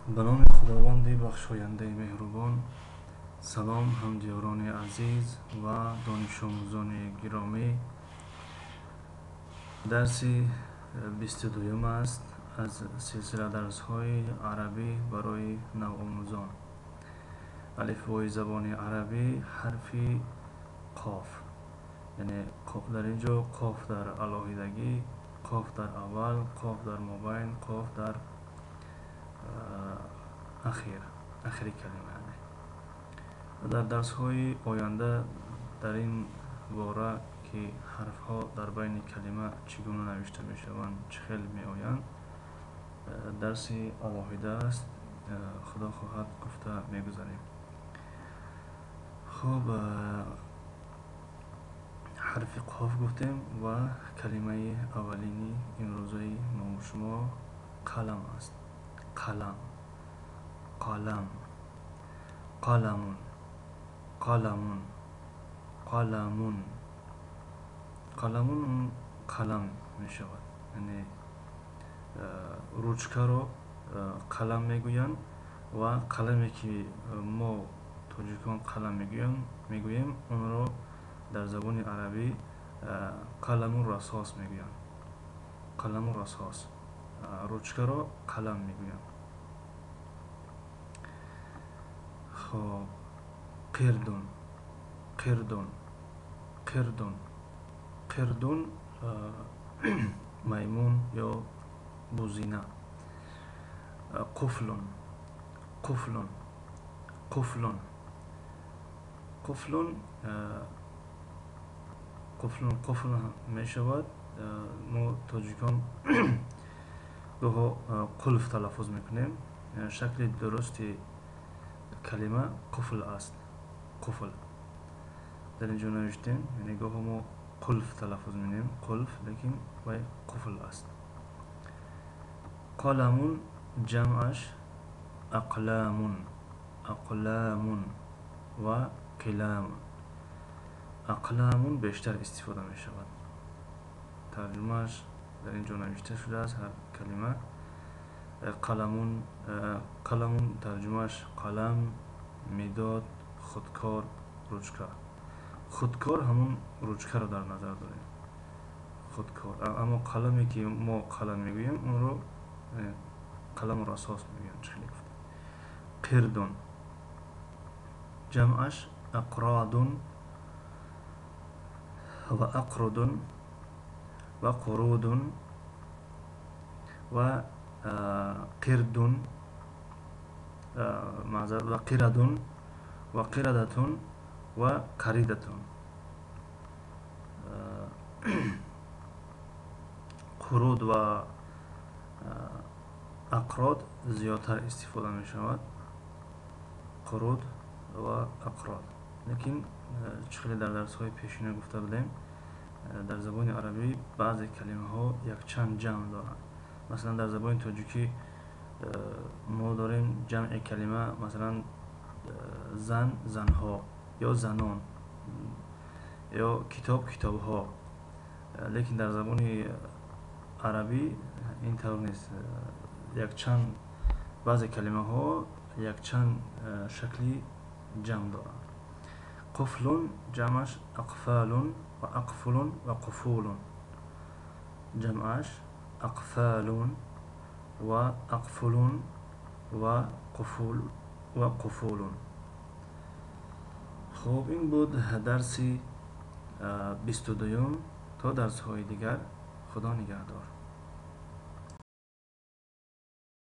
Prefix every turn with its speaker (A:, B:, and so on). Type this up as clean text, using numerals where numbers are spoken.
A: به نام خداوند بخشاینده مهربان. سلام همدیاران عزیز و دانش آموزان گرامی. درس 22 است از سلسله درس های عربی برای نوآموزان. الفبای زبان عربی حرف قاف، یعنی در اینجا قاف در علاهیدگی، قاف در اول، قاف در مابین، قاف در آخری کلمه. در درس های آینده در این باره که حرف ها در بین کلمه چگونه نوشته می شوند، چه خیلی می آیند، درس علاهیده است. خدا خواهد گفته می گذاریم. خب، حرف قاف گفتیم و کلمه اولینی امروزی ما و شما قلم است. قلم، قلم، قلمون، قلمون، قلمون. قلمون قلم می شود، یعنی روچکه رو قلم می گویند و قلمی که ما تاجیکان قلم می گوییم اون رو در زبان عربی قلمون رصاص می گویند. قلمون رصاص، روچکه رو قلم می گویند. خب، قردون، قردون، قردون، قردون میمون یا بوزینه. قفلون، قفلون، قفلون، قفلون، قفلون، قفلون می شود. ما تاجیکان گاه قلف تلفظ میکنیم. شکل درستی کلمه قفل است. قفل در اینجا نوشتیم، یعنی گاه ما قلف تلفظ میکنیم، قلف، لیکن وای قفل است. قلمون جمعش اقلامون، اقلامون و قلم. اقلامون بیشتر استفاده می شود. ترجمهش در اینجا نوشته شده است. هر کلمه قلمون، قلمون ترجمهش قلم، مداد، خودکار، روچکه. خودکار همون روچکه رو در نظر داریم، خودکار. اما قلمی که ما قلم میگوییم اون رو قلم رصاص میگوییم. چخیلی گفتیم. قردون جمعش اقرادون و اقردون و قرودون و قردون و قردون و قردتون و قریدتون. قرود و اقراد زیادتر استفاده می شود. قرود و اقراد، لیکن چخیلی در درس های پیشینه گفته بودیم در زبان عربی بعضی کلمه ها یک چند جمع دارند. مثلا در زبان تاجیکی ما داریم جمع کلمه، مثلا زن، زنها، یا زنان، یا کتاب، کتاب ها. لیکن در زبان عربی این طور نیست. یک چند، بعضی کلمه ها یک چند شکلی جمع دارند. قفلون جمعش اقفالون و اقفلون و قفولون. جمعش اقفالون و اقفلون و قفول و قفولون. خب، این بود درس 22. تا درس های دیگر، خدا نگهدار.